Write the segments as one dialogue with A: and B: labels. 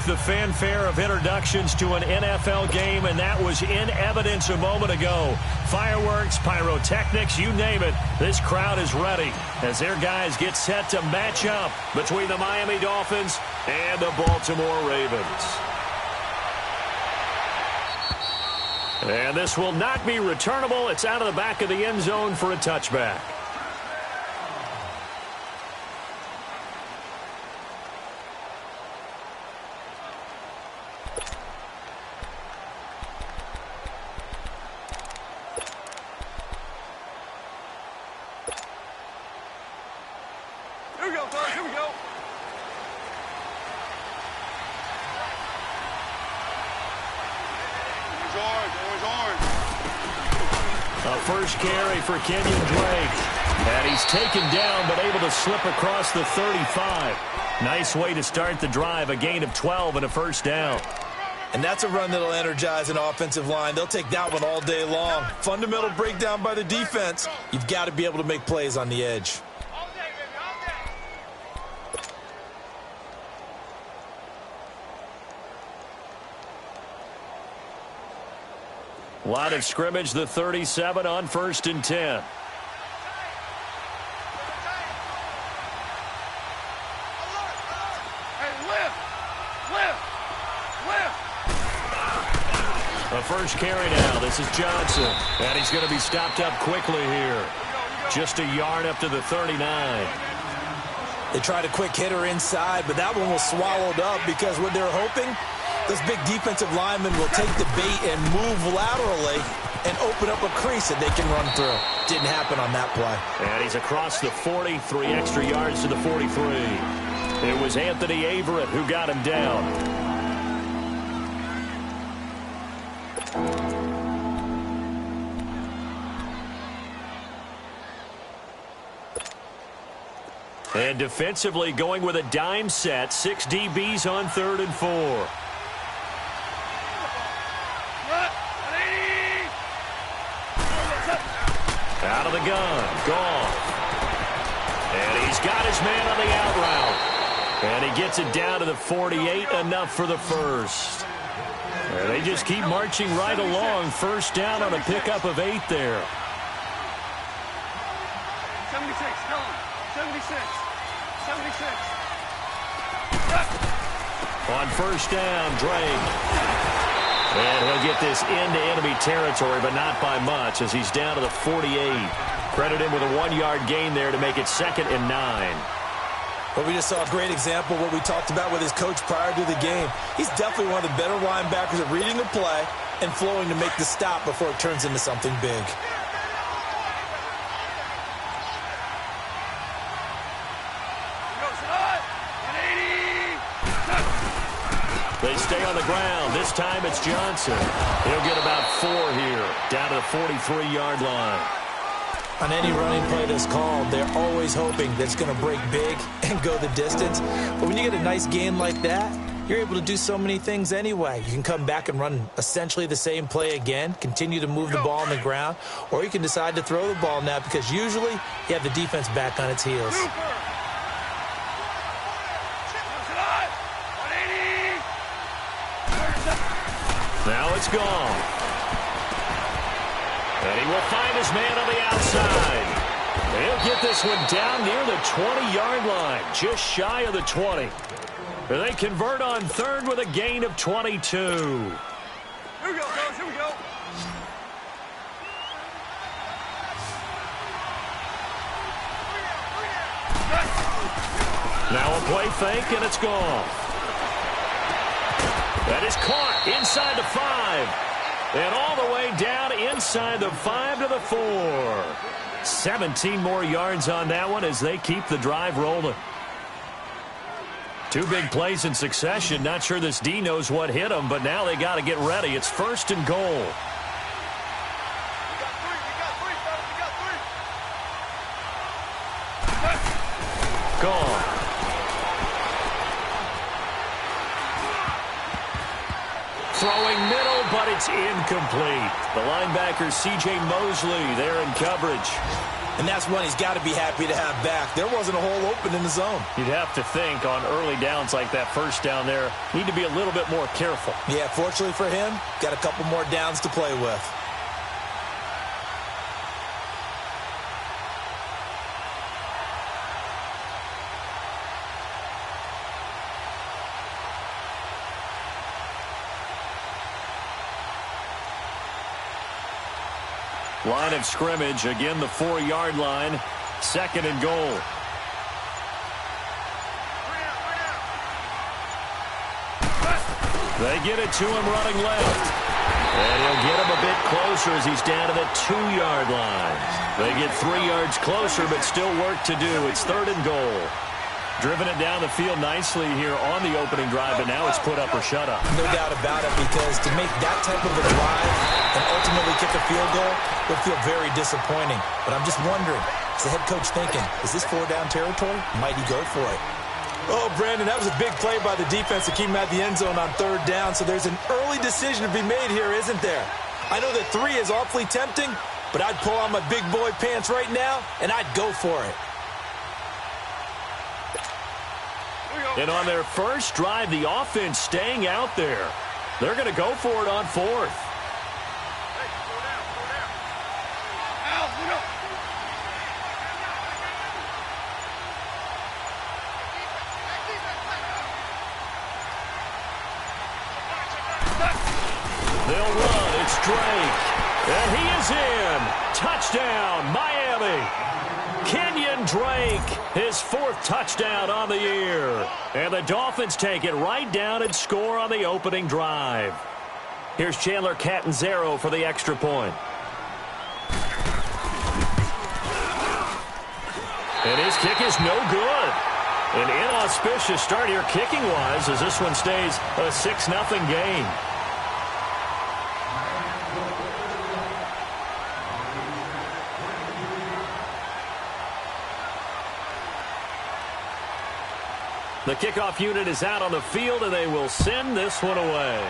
A: the fanfare of introductions to an NFL game, and that was in evidence a moment ago. Fireworks, pyrotechnics, you name it. This crowd is ready as their guys get set to match up between the Miami Dolphins and the Baltimore Ravens. And this will not be returnable. It's out of the back of the end zone for a touchback. First carry for Kenyon Drake. And he's taken down but able to slip across the 35. Nice way to start the drive. A gain of 12 and a first down.
B: And that's a run that'll energize an offensive line. They'll take that one all day long. Fundamental breakdown by the defense. You've got to be able to make plays on the edge.
A: Line of scrimmage, the 37 on 1st and 10. The first carry now. This is Johnson. And he's going to be stopped up quickly here. Just a yard up to the 39.
B: They tried a quick hitter inside, but that one was swallowed up because what they're hoping, those big defensive linemen will take the bait and move laterally and open up a crease that they can run through. Didn't happen on that play.
A: And he's across the 40, 3 extra yards to the 43. It was Anthony Averett who got him down. And defensively going with a dime set, 6 DBs on 3rd and 4. Out of the gun, gone. And he's got his man on the out route. And he gets it down to the 48, enough for the first. And they just keep marching right along. First down on a pickup of 8 there.
C: 76, go on. 76. 76.
A: On first down, Drake. And he'll get this into enemy territory, but not by much as he's down to the 48. Credit him with a 1-yard gain there to make it 2nd and 9.
B: Well, we just saw a great example of what we talked about with his coach prior to the game. He's definitely one of the better linebackers at reading the play and flowing to make the stop before it turns into something big.
A: They stay on the ground. This time it's Johnson. He'll get about 4 here, down to the 43-yard line.
B: On any running play that's called, they're always hoping that it's going to break big and go the distance. But when you get a nice gain like that, you're able to do so many things anyway. You can come back and run essentially the same play again, continue to move the ball on the ground, or you can decide to throw the ball now because usually you have the defense back on its heels.
A: Now it's gone. And he will find his man on the outside. He'll get this one down near the 20-yard line, just shy of the 20. And they convert on 3rd with a gain of 22.
C: Here we go, guys. Here we go.
A: Now a play fake, and it's gone. That is caught inside the 5. And all the way down inside the 5 to the 4. 17 more yards on that one as they keep the drive rolling. 2 big plays in succession. Not sure this D knows what hit them, but now they got to get ready. It's 1st and goal. Gone. Throwing middle, but it's incomplete. The linebacker, C.J. Mosley, there in coverage.
B: And that's one he's got to be happy to have back. There wasn't a hole open in the zone.
A: You'd have to think on early downs like that first down there, need to be a little bit more careful.
B: Yeah, fortunately for him, got a couple more downs to play with.
A: Line of scrimmage, again the 4-yard line, 2nd and goal. They get it to him running left. And he'll get him a bit closer as he's down to the 2-yard line. They get 3 yards closer, but still work to do. It's 3rd and goal. Driven it down the field nicely here on the opening drive, but now it's put up or shut up.
B: No doubt about it, because to make that type of a drive and ultimately kick a field goal would feel very disappointing. But I'm just wondering, is the head coach thinking, is this 4-down territory? Might he go for it? Oh, Brandon, that was a big play by the defense to keep him at the end zone on 3rd down, so there's an early decision to be made here, isn't there? I know that 3 is awfully tempting, but I'd pull on my big boy pants right now, and I'd go for it.
A: And on their first drive, the offense staying out there. They're going to go for it on 4th. They'll run. It's Drake. And he is in. Touchdown, Miami. Kenyon Drake, his 4th touchdown on the year. And the Dolphins take it right down and score on the opening drive. Here's Chandler Catanzaro for the extra point. And his kick is no good. An inauspicious start here kicking-wise as this one stays a 6-0 game. The kickoff unit is out on the field, and they will send this one away.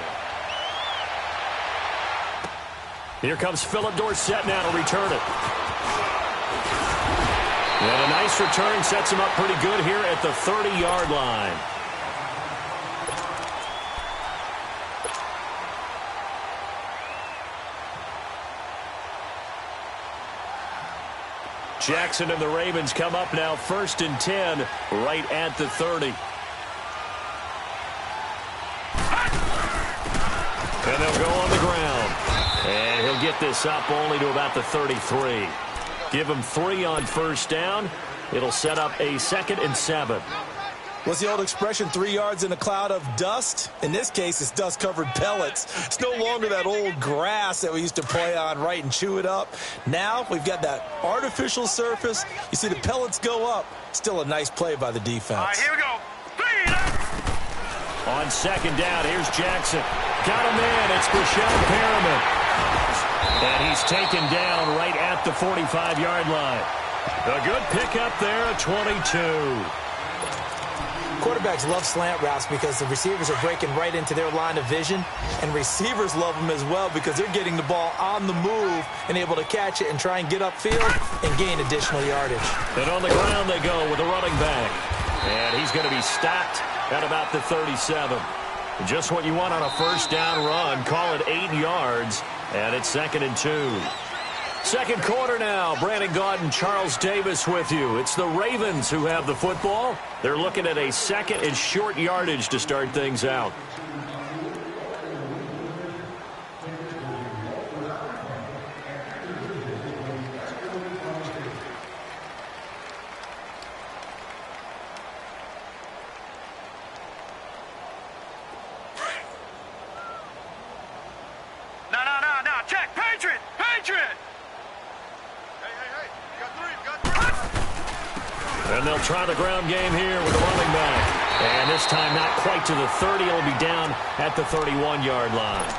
A: Here comes Philip Dorsett now to return it. And a nice return sets him up pretty good here at the 30-yard line. Jackson and the Ravens come up now 1st and 10 right at the 30. And they'll go on the ground. And he'll get this up only to about the 33. Give him 3 on 1st down. It'll set up a 2nd and 7.
B: What's the old expression, 3 yards in a cloud of dust? In this case, it's dust-covered pellets. It's no longer that old grass that we used to play on, right, and chew it up. Now we've got that artificial surface. You see the pellets go up. Still a nice play by the defense.
C: All right, here we go.
A: On 2nd down, here's Jackson. Got him in. It's Brashad Perriman. And he's taken down right at the 45-yard line. A good pickup there at 22.
B: Quarterbacks love slant routes because the receivers are breaking right into their line of vision, and receivers love them as well because they're getting the ball on the move and able to catch it and try and get upfield and gain additional yardage.
A: And on the ground they go with a running back. And he's going to be stopped at about the 37. Just what you want on a 1st down run. Call it 8 yards, and it's 2nd and 2. Second quarter now. Brandon Gaudin, Charles Davis with you. It's the Ravens who have the football. They're looking at a 2nd and short yardage to start things out.
C: No. Check. Patriot.
A: And they'll try the ground game here with the running back. And this time not quite to the 30. It'll be down at the 31-yard line.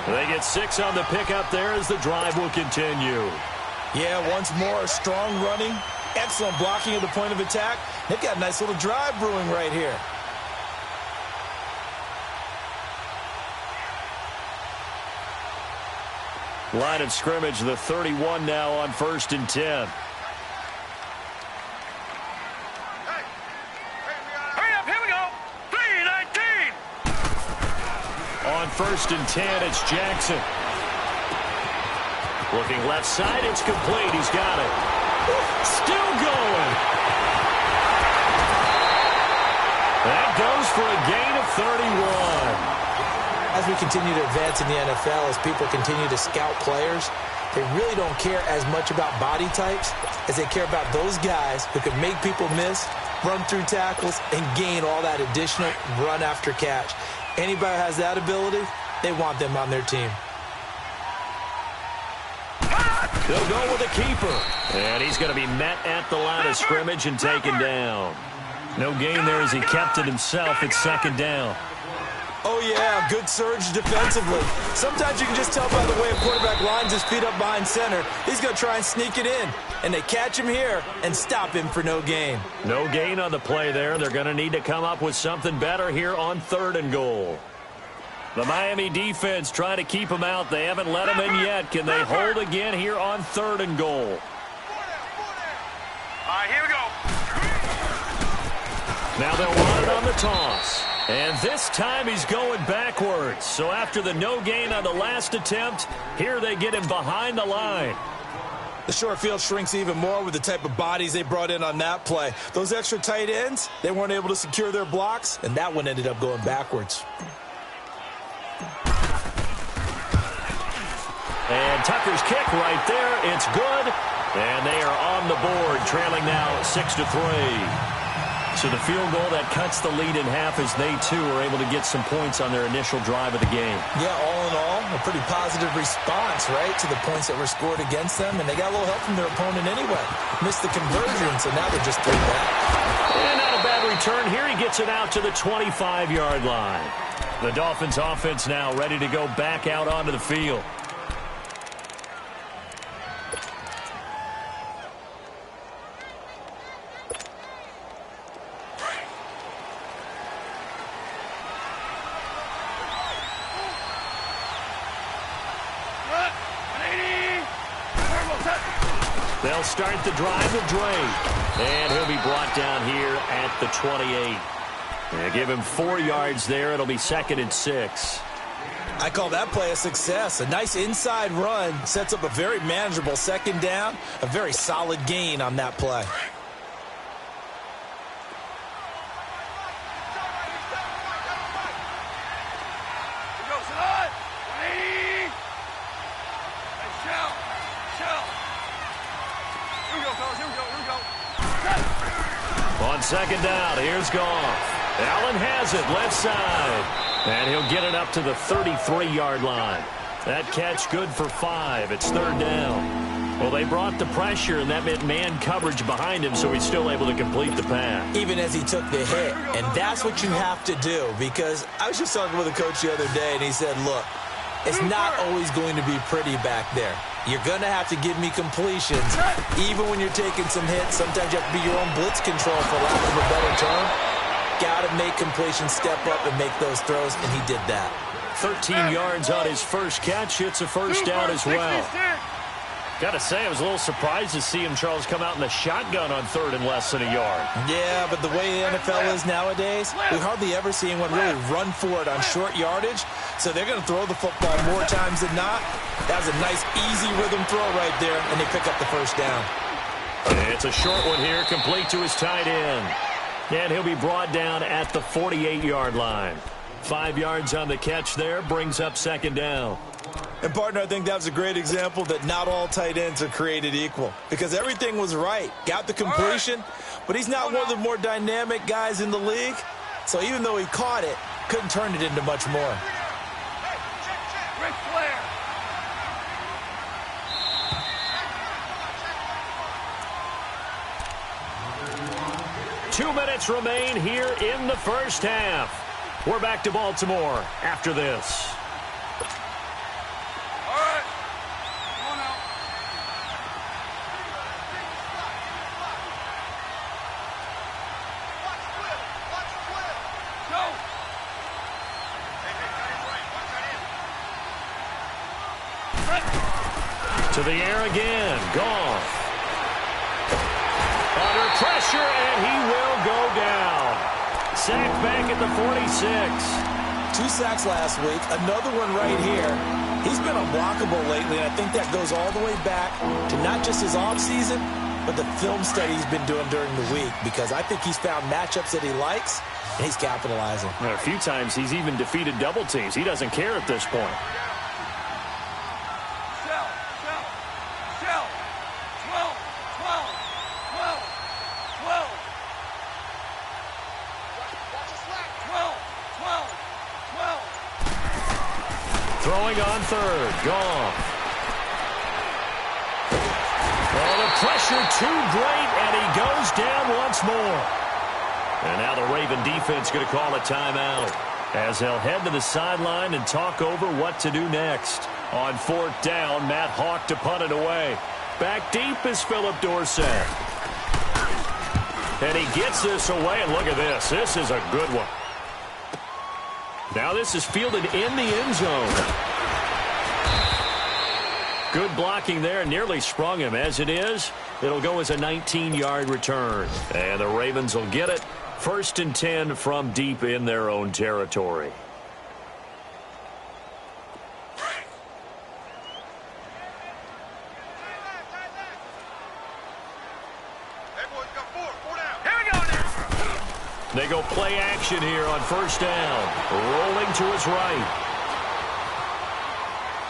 A: They get 6 on the pickup there as the drive will continue.
B: Yeah, once more, strong running, excellent blocking at the point of attack. They've got a nice little drive brewing right here.
A: Line of scrimmage, the 31 now on 1st and 10. On 1st and 10, it's Jackson. Looking left side, it's complete. He's got it. Still going. That goes for a gain of 31.
B: As we continue to advance in the NFL, as people continue to scout players, they really don't care as much about body types as they care about those guys who can make people miss, run through tackles, and gain all that additional run after catch. Anybody who has that ability, they want them on their team.
A: They'll go with a keeper. And he's going to be met at the line of scrimmage and taken down. No gain there as he kept it himself. It's 2nd down.
B: Oh, yeah, good surge defensively. Sometimes you can just tell by the way a quarterback lines his feet up behind center. He's going to try and sneak it in. And they catch him here and stop him for no gain.
A: No gain on the play there. They're going to need to come up with something better here on 3rd and goal. The Miami defense trying to keep him out. They haven't let him in yet. Can they hold again here on 3rd and goal?
C: All right, here we go.
A: Now they'll run it on the toss. And this time he's going backwards. So after the no gain on the last attempt, here they get him behind the line.
B: The short field shrinks even more with the type of bodies they brought in on that play. Those extra tight ends, they weren't able to secure their blocks, and that one ended up going backwards.
A: And Tucker's kick right there. It's good. And they are on the board, trailing now 6-3. So the field goal that cuts the lead in half as they, too, are able to get some points on their initial drive of the game.
B: Yeah, all in all, a pretty positive response, right, to the points that were scored against them. And they got a little help from their opponent anyway. Missed the conversion, so now they're just 3 back.
A: And not a bad return here. He gets it out to the 25-yard line. The Dolphins offense now ready to go back out onto the field. They'll start the drive with Dre. And he'll be brought down here at the 28. And give him 4 yards there. It'll be 2nd and 6.
B: I call that play a success. A nice inside run sets up a very manageable 2nd down. A very solid gain on that play.
A: On 2nd down, here's Goff. Allen has it, left side. And he'll get it up to the 33-yard line. That catch good for 5. It's 3rd down. Well, they brought the pressure, and that meant man coverage behind him, so he's still able to complete the pass.
B: Even as he took the hit. And that's what you have to do, because I was just talking with a coach the other day, and he said, look, it's not always going to be pretty back there. You're going to have to give me completions. Even when you're taking some hits, sometimes you have to be your own blitz control, for lack of a better term. Got to make completions, step up, and make those throws, and he did that.
A: 13 yards on his first catch. It's a first down as well. Got to say, I was a little surprised to see him, Charles, come out in the shotgun on 3rd and less than a yard.
B: Yeah, but the way the NFL is nowadays, we hardly ever see anyone really run for it on short yardage. So they're going to throw the football more times than not. That was a nice, easy rhythm throw right there, and they pick up the first down.
A: It's a short one here, complete to his tight end. And he'll be brought down at the 48-yard line. 5 yards on the catch there, brings up 2nd down.
B: And, partner, I think that was a great example that not all tight ends are created equal, because everything was right. Got the completion, but he's not one of the more dynamic guys in the league. So even though he caught it, couldn't turn it into much more.
C: Ric Flair.
A: 2 minutes remain here in the first half. We're back to Baltimore after this. To the air again. Goff. Under pressure, and he will go down. Sacked back at the 46.
B: 2 sacks last week, another one right here. He's been unblockable lately, and I think that goes all the way back to not just his offseason, but the film study he's been doing during the week, because I think he's found matchups that he likes, and he's capitalizing.
A: Well, a few times he's even defeated double teams. He doesn't care at this point. Throwing on third. Goff. Oh, the pressure too great, and he goes down once more. And now the Raven defense going to call a timeout as they'll head to the sideline and talk over what to do next. On 4th down, Matt Hawk to punt it away. Back deep is Philip Dorsett. And he gets this away, and look at this. This is a good one. Now this is fielded in the end zone. Good blocking there, nearly sprung him. As it is, it'll go as a 19-yard return. And the Ravens will get it. 1st and 10 from deep in their own territory. They go play action here on 1st down. Rolling to his right.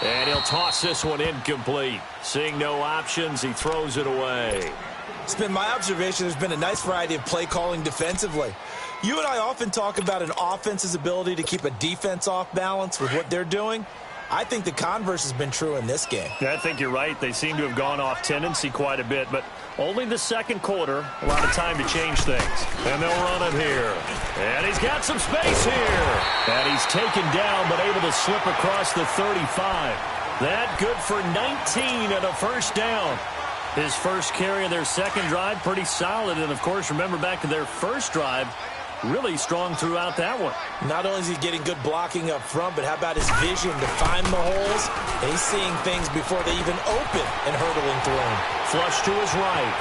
A: And he'll toss this one incomplete. Seeing no options, he throws it away.
B: It's been my observation there's been a nice variety of play calling defensively. You and I often talk about an offense's ability to keep a defense off balance with what they're doing. I think the converse has been true in this game.
A: Yeah, I think you're right. They seem to have gone off tendency quite a bit, but only the second quarter, a lot of time to change things. And they'll run it here. And he's got some space here. And he's taken down, but able to slip across the 35. That good for 19 and a 1st down. His first carry of their second drive, pretty solid. And, of course, remember back to their first drive, really strong throughout that one.
B: Not only is he getting good blocking up front, but how about his vision to find the holes? And he's seeing things before they even open and hurdling through him.
A: Flush to his right.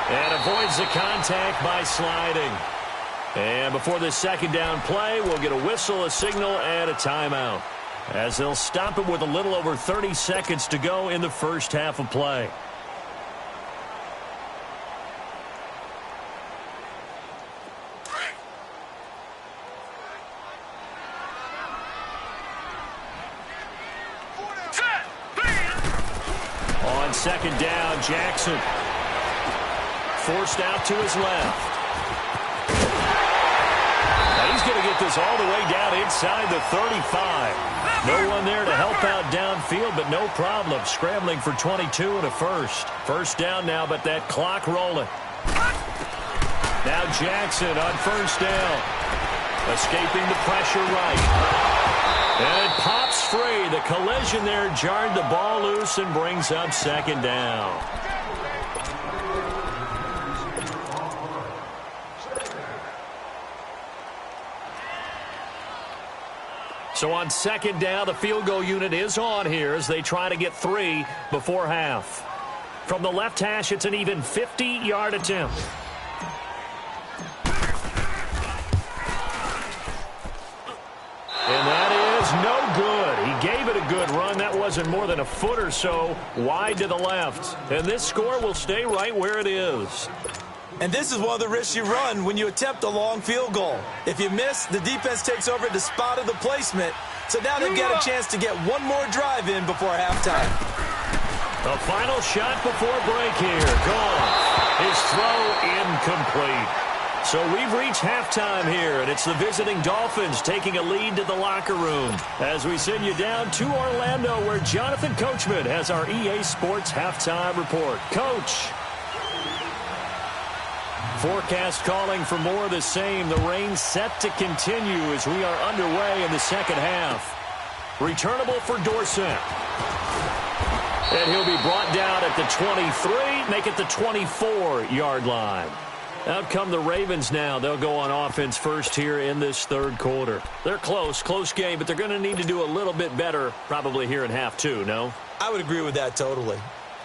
A: And avoids the contact by sliding. And before this 2nd down play, we'll get a whistle, a signal, and a timeout, as they'll stop it with a little over 30 seconds to go in the first half of play. On 2nd down, Jackson forced out to his left. Now he's going to get this all the way down inside the 35. No one there to help out downfield, but no problem. Scrambling for 22 and a 1st. 1st down now, but that clock rolling. Now Jackson on 1st down. Escaping the pressure right. And it pops free. The collision there jarred the ball loose and brings up 2nd down. So on 2nd down, the field goal unit is on here as they try to get 3 before half. From the left hash, it's an even 50-yard attempt. And that is no good. He gave it a good run. That wasn't more than a foot or so wide to the left. And this score will stay right where it is.
B: And this is one of the risks you run when you attempt a long field goal. If you miss, the defense takes over the spot of the placement. So now they've got a chance to get one more drive in before halftime.
A: The final shot before break here. Gone. His throw incomplete. So we've reached halftime here, and it's the visiting Dolphins taking a lead to the locker room as we send you down to Orlando, where Jonathan Coachman has our EA Sports halftime report. Coach. Forecast calling for more of the same. The rain set to continue as we are underway in the second half. Returnable for Dorsett. And he'll be brought down at the 23, make it the 24-yard line. Out come the Ravens now. They'll go on offense first here in this 3rd quarter. They're close game, but they're going to need to do a little bit better probably here in half 2, no?
B: I would agree with that totally.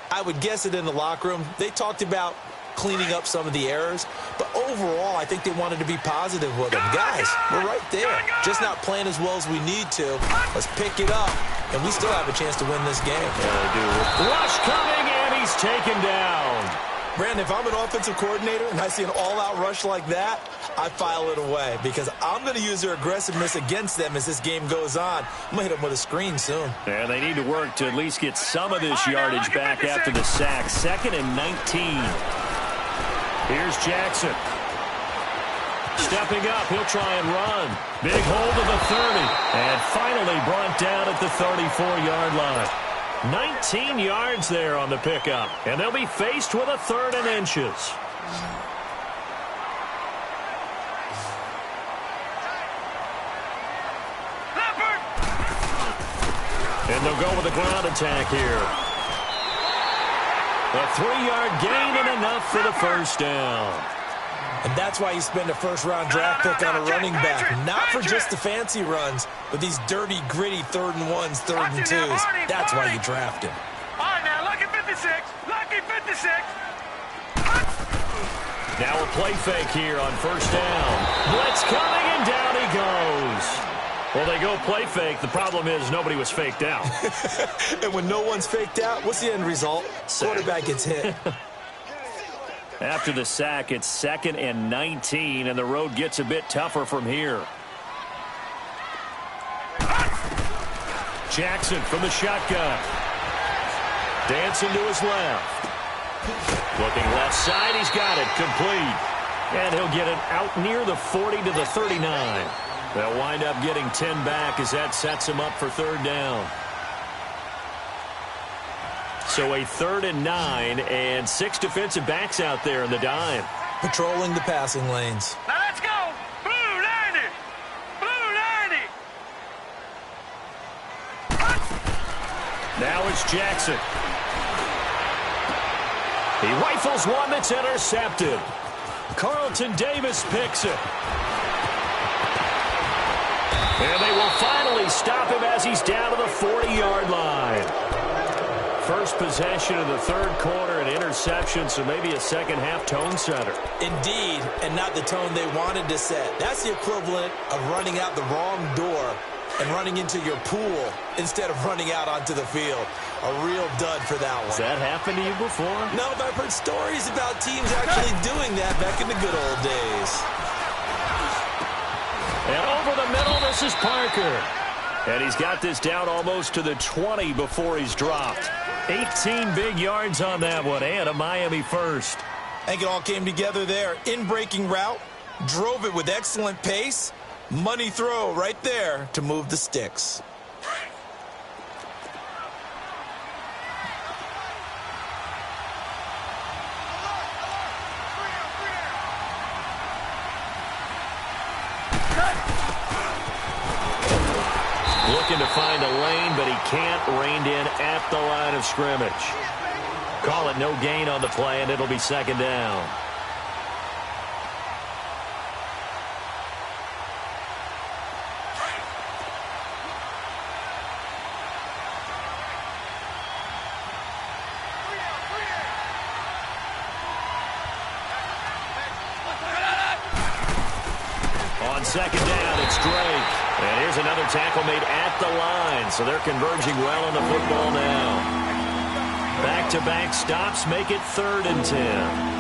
B: I would guess it in the locker room. They talked about cleaning up some of the errors. But overall, I think they wanted to be positive with him. Guys, we're right there. Just not playing as well as we need to. Let's pick it up, and we still have a chance to win this game.
A: Yeah, they do. Rush coming, and he's taken down.
B: Brandon, if I'm an offensive coordinator and I see an all-out rush like that, I file it away because I'm going to use their aggressiveness against them as this game goes on. I'm going to hit them with a screen soon.
A: Yeah, they need to work to at least get some of this yardage back after the sack. 2nd and 19. Here's Jackson. Stepping up, he'll try and run. Big hold of the 30. And finally brought down at the 34-yard line. 19 yards there on the pickup. And they'll be faced with a 3rd and inches. And they'll go with a ground attack here. A 3-yard gain and enough for the first down.
B: And that's why you spend a first-round draft pick on a running back. Not for just the fancy runs, but these dirty, gritty 3rd and 1s, 3rd and 2s. That's why you draft him.
C: All right, now, lucky 56. Lucky 56.
A: Now a play fake here on first down. Blitz coming, and down he goes. Well, they go play fake. The problem is nobody was faked out.
B: And when no one's faked out, what's the end result? Quarterback gets hit.
A: After the sack, it's 2nd and 19, and the road gets a bit tougher from here. Jackson from the shotgun. Dancing to his left. Looking left side, he's got it, complete. And he'll get it out near the 40 to the 39. They'll wind up getting 10 back as that sets him up for 3rd down. So a 3rd and 9 and 6 defensive backs out there in the dime.
B: Patrolling the passing lanes.
C: Now let's go. Blue 90. Blue 90.
A: Now it's Jackson. He rifles one that's intercepted. Carlton Davis picks it. And they will finally stop him as he's down to the 40-yard line. First possession of the 3rd quarter, an interception, so maybe a second-half tone setter.
B: Indeed, and not the tone they wanted to set. That's the equivalent of running out the wrong door and running into your pool instead of running out onto the field. A real dud for that one.
A: Has that happened to you before?
B: No, but I've heard stories about teams actually doing that back in the good old days.
A: And over the middle, this is Parker. And he's got this down almost to the 20 before he's dropped. 18 big yards on that one, and a Miami first.
B: I think it all came together there. In-breaking route, drove it with excellent pace. Money throw right there to move the sticks.
A: Looking to find a lane, but he can't. Reined in at the line of scrimmage. Call it no gain on the play, and it'll be 2nd down. On 2nd down, it's Drake. And here's another tackle made at the line, so they're converging well on the football now. Back-to-back stops make it 3rd and 10.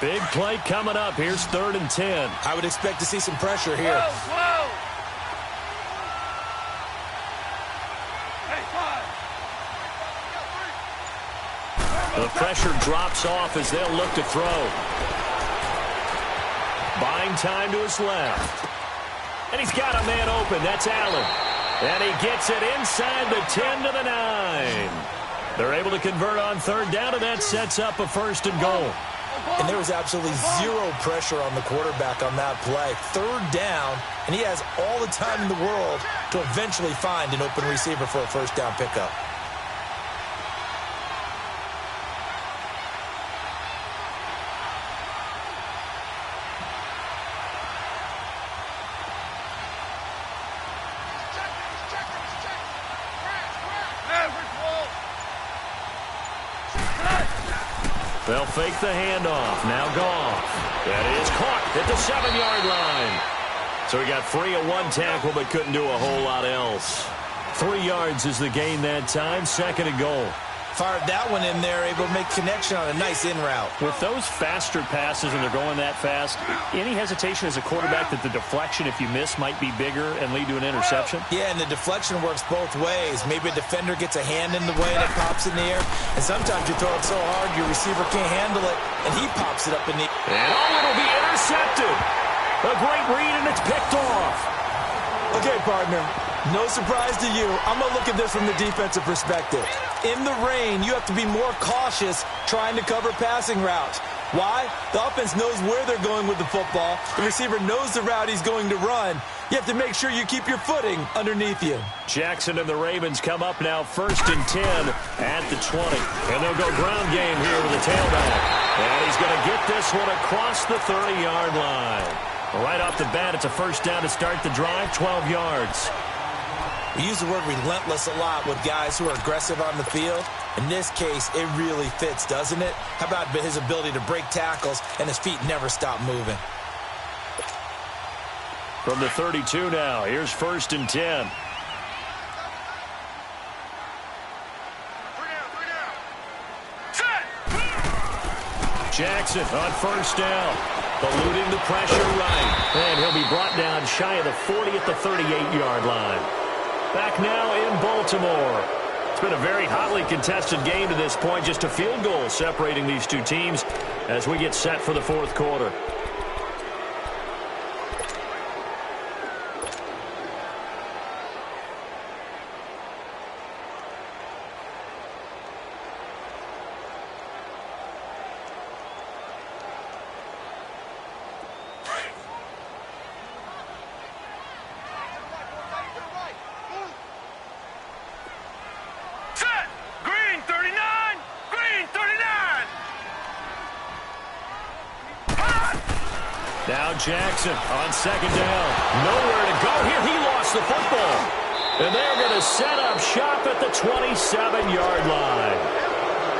A: Big play coming up. Here's 3rd and 10.
B: I would expect to see some pressure here.
C: Whoa, whoa.
A: The pressure drops off as they'll look to throw. Buying time to his left. And he's got a man open. That's Allen. And he gets it inside the 10 to the 9. They're able to convert on 3rd down, and that sets up a 1st and goal.
B: And there was absolutely zero pressure on the quarterback on that play. 3rd down, and he has all the time in the world to eventually find an open receiver for a 1st down pickup.
A: They'll fake the handoff. Now Goff. That is caught at the 7-yard line. So he got free of one tackle but couldn't do a whole lot else. 3 yards is the gain that time. 2nd and goal.
B: Fired that one in there, able to make connection on a nice in route.
A: With those faster passes and they're going that fast, any hesitation as a quarterback that the deflection, if you miss, might be bigger and lead to an interception?
B: Yeah, and the deflection works both ways. Maybe a defender gets a hand in the way and it pops in the air. And sometimes you throw it so hard your receiver can't handle it, and he pops it up in the air.
A: And it'll be intercepted. A great read, and it's picked off.
B: Okay, partner. No surprise to you. I'm going to look at this from the defensive perspective. In the rain, you have to be more cautious trying to cover passing routes. Why? The offense knows where they're going with the football. The receiver knows the route he's going to run. You have to make sure you keep your footing underneath you.
A: Jackson and the Ravens come up now 1st and 10 at the 20. And they'll go ground game here with the tailback. And he's going to get this one across the 30-yard line. Right off the bat, it's a 1st down to start the drive, 12 yards.
B: We use the word relentless a lot with guys who are aggressive on the field. In this case, it really fits, doesn't it? How about his ability to break tackles and his feet never stop moving?
A: From the 32 now, here's 1st and 10. Jackson on 1st down, eluding the pressure right. And he'll be brought down shy of the 40 at the 38-yard line. Back now in Baltimore. It's been a very hotly contested game to this point. Just a field goal separating these two teams as we get set for the 4th quarter. Now Jackson on 2nd down. Nowhere to go here. He lost the football. And they're going to set up shop at the 27-yard line.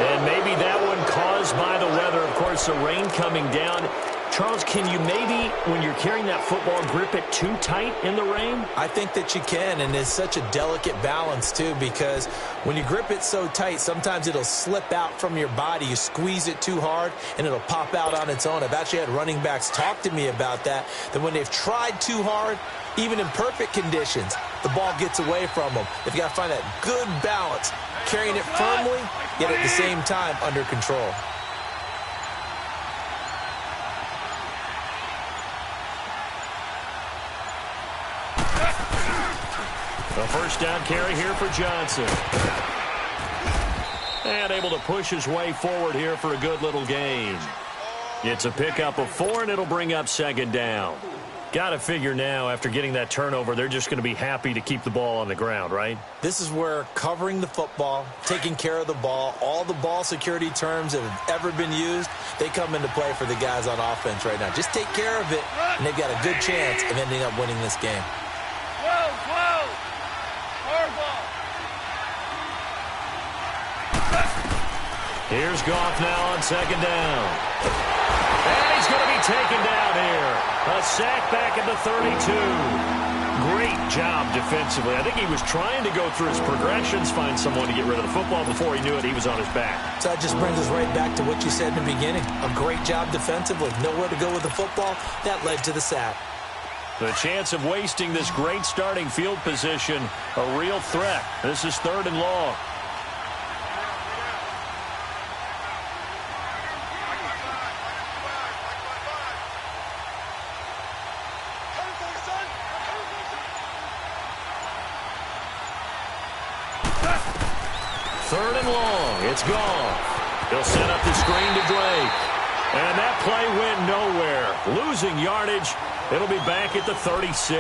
A: And maybe that one caused by the weather. Of course, the rain coming down. Charles, can you maybe, when you're carrying that football, grip it too tight in the rain?
B: I think that you can, and it's such a delicate balance, too, because when you grip it so tight, sometimes it'll slip out from your body. You squeeze it too hard, and it'll pop out on its own. I've actually had running backs talk to me about that when they've tried too hard, even in perfect conditions, the ball gets away from them. They've got to find that good balance, carrying it firmly, yet at the same time under control.
A: A 1st down carry here for Johnson. And able to push his way forward here for a good little gain. It's a pickup of 4, and it'll bring up 2nd down. Got to figure now, after getting that turnover, they're just going to be happy to keep the ball on the ground, right?
B: This is where covering the football, taking care of the ball, all the ball security terms that have ever been used, they come into play for the guys on offense right now. Just take care of it, and they've got a good chance of ending up winning this game.
A: Here's Goff now on 2nd down. And he's going to be taken down here. A sack back at the 32. Great job defensively. I think he was trying to go through his progressions, find someone to get rid of the football. Before he knew it, he was on his back.
B: So that just brings us right back to what you said in the beginning. A great job defensively. Nowhere to go with the football. That led to the sack.
A: The chance of wasting this great starting field position, a real threat. This is 3rd and long. It's gone. He'll set up the screen to Drake. And that play went nowhere. Losing yardage. It'll be back at the 36.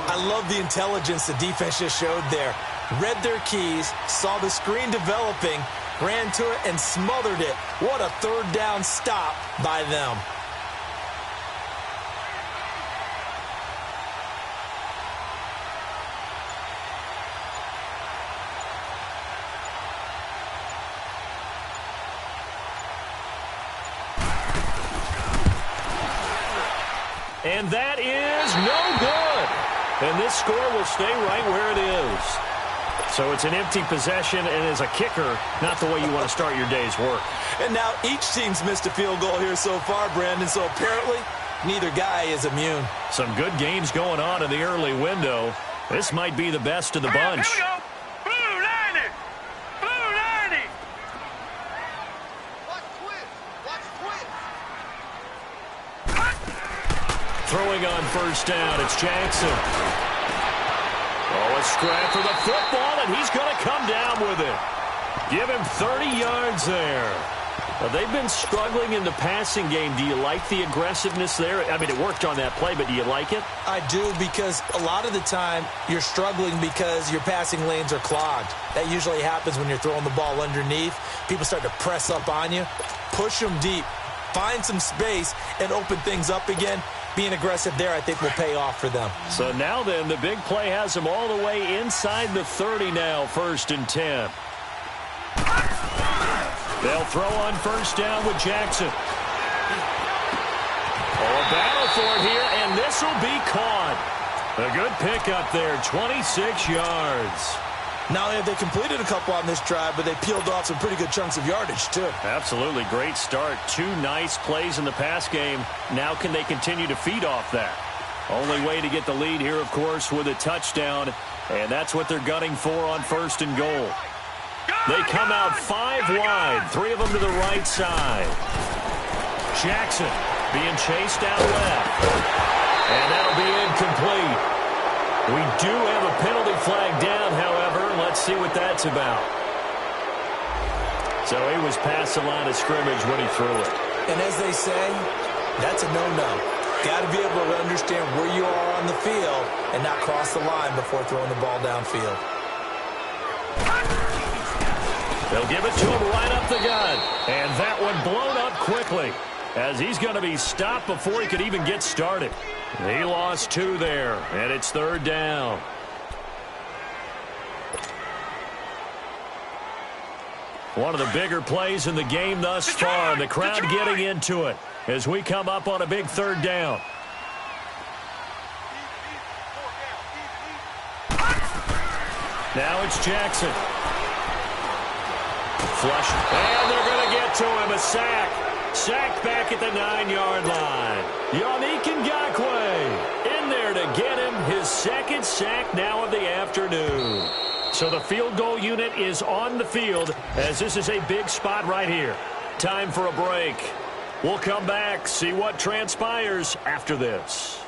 B: I love the intelligence the defense just showed there. Read their keys, saw the screen developing, ran to it, and smothered it. What a 3rd down stop by them.
A: And that is no good. And this score will stay right where it is. So it's an empty possession, and as a kicker, not the way you want to start your day's work.
B: And now each team's missed a field goal here so far, Brandon, so apparently neither guy is immune.
A: Some good games going on in the early window. This might be the best of the bunch.
C: Here we go. Blue 90. Blue 90.
D: Watch twist. Watch twist.
A: Throwing on first down, it's Jackson. Oh, a scrap for the football, and he's going to come down with it. Give him 30 yards there. Now, they've been struggling in the passing game. Do you like the aggressiveness there? I mean, it worked on that play, but do you like it?
B: I do, because a lot of the time you're struggling because your passing lanes are clogged. That usually happens when you're throwing the ball underneath. People start to press up on you. Push them deep. Find some space and open things up again. Being aggressive there, I think, will pay off for them.
A: So now then, the big play has them all the way inside the 30 now, 1st and 10. They'll throw on first down with Jackson. Oh, a battle for it here, and this will be caught. A good pickup there, 26 yards.
B: Not only have they completed a couple on this drive, but they peeled off some pretty good chunks of yardage, too.
A: Absolutely, great start. 2 nice plays in the pass game. Now can they continue to feed off that? Only way to get the lead here, of course, with a touchdown, and that's what they're gunning for on 1st and goal. They come out 5 wide, 3 of them to the right side. Jackson being chased out left. And that'll be incomplete. We do have a penalty flag down, however. Let's see what that's about. So he was past the line of scrimmage when he threw it.
B: And as they say, that's a no-no. Got to be able to understand where you are on the field and not cross the line before throwing the ball downfield.
A: They'll give it to him right up the gut. And that one blown up quickly as he's going to be stopped before he could even get started. He lost 2 there, and it's 3rd down. One of the bigger plays in the game thus far, and the crowd getting into it as we come up on a big 3rd down. Now it's Jackson. Flush, and they're going to get to him, a sack. Sacked back at the 9-yard line. Yannick Ngakoue in there to get him his 2nd sack now of the afternoon. So the field goal unit is on the field as this is a big spot right here. Time for a break. We'll come back, see what transpires after this.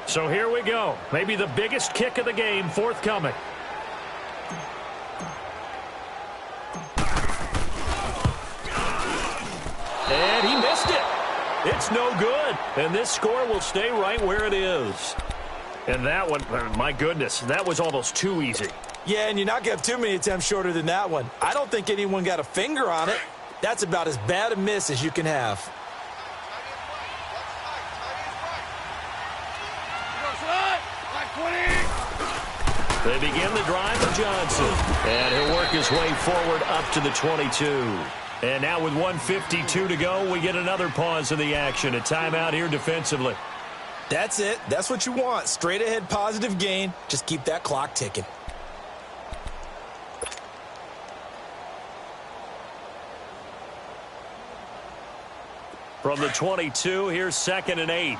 A: So here we go. Maybe the biggest kick of the game forthcoming. And he missed it. It's no good. And this score will stay right where it is. And that one, my goodness, that was almost too easy.
B: Yeah, and you're not going to have too many attempts shorter than that one. I don't think anyone got a finger on it. That's about as bad a miss as you can have.
A: They begin the drive with Johnson. And he'll work his way forward up to the 22. And now with 1:52 to go, we get another pause in the action. A timeout here defensively.
B: That's it. That's what you want. Straight ahead positive gain. Just keep that clock ticking.
A: From the 22, here's 2nd and 8.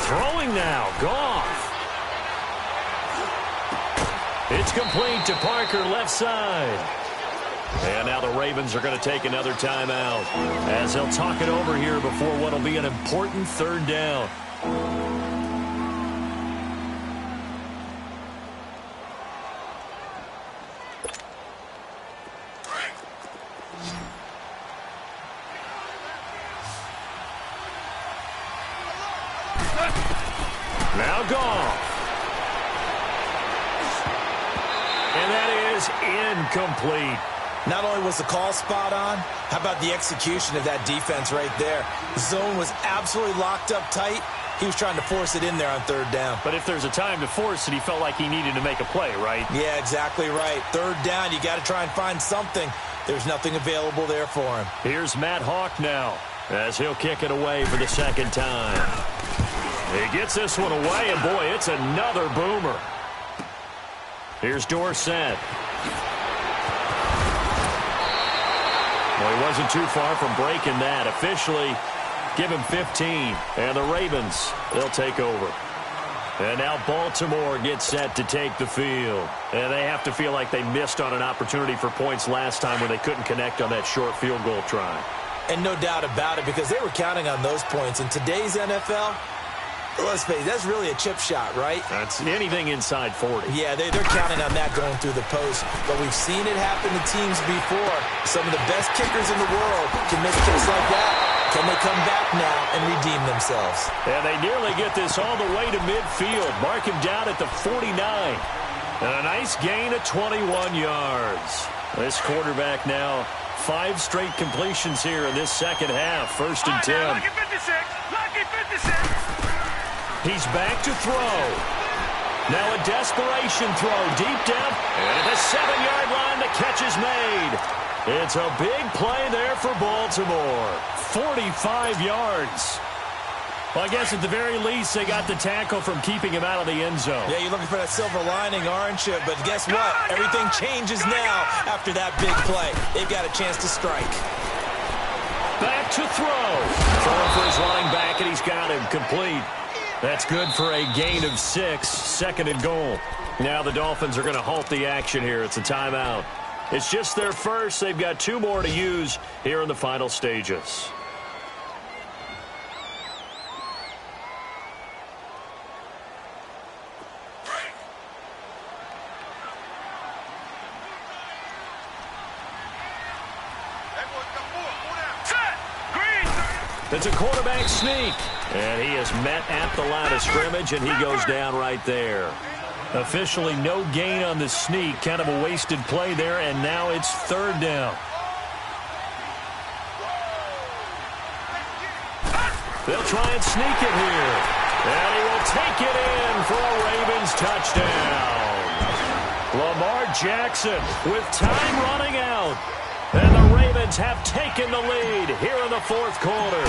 A: Throwing now, Goff. It's complete to Parker, left side. And now the Ravens are going to take another timeout as they'll talk it over here before what will be an important 3rd down. Now Goff. And that is incomplete.
B: Not only was the call spot on, how about the execution of that defense right there? The zone was absolutely locked up tight. He was trying to force it in there on third down.
A: But if there's a time to force it, he felt like he needed to make a play, right?
B: Yeah, exactly right. Third down, you got to try and find something. There's nothing available there for him.
A: Here's Matt Hawk now, as he'll kick it away for the second time. He gets this one away, and boy, it's another boomer. Here's Dorsett. Well, he wasn't too far from breaking that. Officially, give him 15. And the Ravens, they'll take over. And now Baltimore gets set to take the field. And they have to feel like they missed on an opportunity for points last time when they couldn't connect on that short field goal try.
B: And no doubt about it, because they were counting on those points. In today's NFL, let's face it, that's really a chip shot, right?
A: That's anything inside 40.
B: Yeah, they're counting on that going through the post. But we've seen it happen to teams before. Some of the best kickers in the world can miss kicks like that. Can they come back now and redeem themselves?
A: And they nearly get this all the way to midfield. Mark him down at the 49. And a nice gain of 21 yards. This quarterback now, 5 straight completions here in this second half. First and 10.
C: Lucky 56. Lucky 56.
A: He's back to throw. Now a desperation throw deep down. And at the 7-yard line, the catch is made. It's a big play there for Baltimore. 45 yards. Well, I guess at the very least, they got the tackle from keeping him out of the end zone.
B: Yeah, you're looking for that silver lining, aren't you? But guess what? Everything changes now after that big play. They've got a chance to strike.
A: Back to throw. Throwing for his running back, and he's got him complete. That's good for a gain of 6, second and goal. Now the Dolphins are going to halt the action here. It's a timeout. It's just their first. They've got 2 more to use here in the final stages. It's a quarterback sneak. And he is met at the line of scrimmage, and he goes down right there. Officially no gain on the sneak. Kind of a wasted play there, and now it's third down. They'll try and sneak it here. And he will take it in for a Ravens touchdown. Lamar Jackson with time running out. And the Ravens have taken the lead here in the fourth quarter.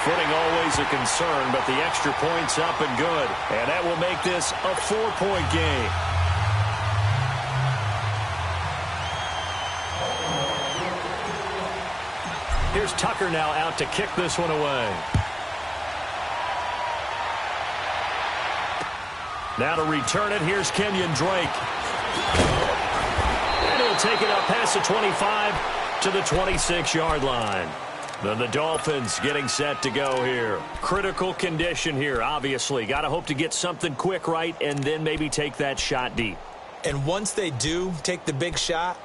A: Footing always a concern, but the extra point's up and good. And that will make this a 4-point game. Here's Tucker now out to kick this one away. Now to return it, here's Kenyon Drake. And he'll take it up past the 25 to the 26-yard line. Then the Dolphins getting set to go here. Critical condition here, obviously. Got to hope to get something quick right and then maybe take that shot deep.
B: And once they do take the big shot,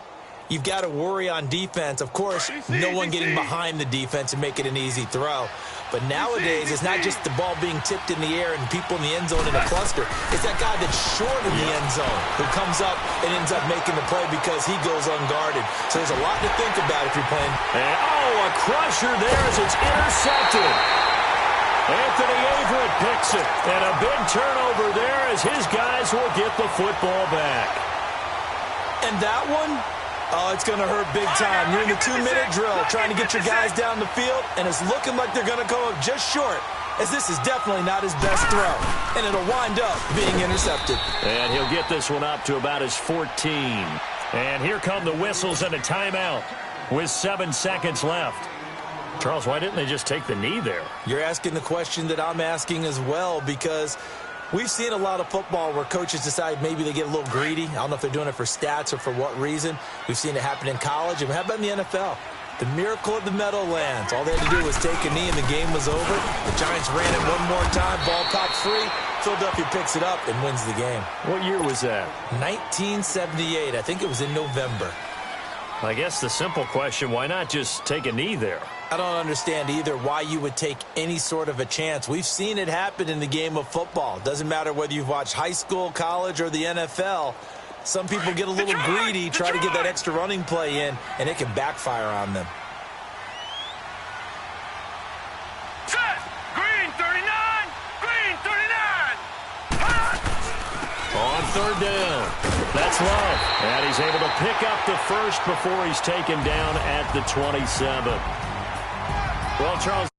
B: you've got to worry on defense. Of course, no one getting behind the defense and make it an easy throw. But nowadays, it's not just the ball being tipped in the air and people in the end zone in a cluster. It's that guy that's short of the end zone who comes up and ends up making the play because he goes unguarded. So there's a lot to think about if you're playing.
A: And, a crusher there as it's intercepted. Anthony Averett picks it. And a big turnover there as his guys will get the football back.
B: And that one, oh, it's going to hurt big time. You're in the 2-minute drill trying to get your guys down the field, and it's looking like they're going to go up just short, as this is definitely not his best throw. And it'll wind up being intercepted.
A: And he'll get this one up to about his 14. And here come the whistles and a timeout with 7 seconds left. Charles, why didn't they just take the knee there?
B: You're asking the question that I'm asking as well, because we've seen a lot of football where coaches decide maybe they get a little greedy. I don't know if they're doing it for stats or for what reason. We've seen it happen in college. And how about in the NFL? The miracle of the Meadowlands. All they had to do was take a knee and the game was over. The Giants ran it one more time. Ball popped free. Philadelphia picks it up and wins the game.
A: What year was that?
B: 1978. I think it was in November.
A: I guess the simple question, why not just take a knee there?
B: I don't understand either why you would take any sort of a chance. We've seen it happen in the game of football. Doesn't matter whether you've watched high school, college, or the NFL. Some people get a little greedy, try to get that extra running play in, and it can backfire on them.
C: Set. Green 39. Green 39.
A: On third down. That's Love. And he's able to pick up the first before he's taken down at the 27. Well, Charles.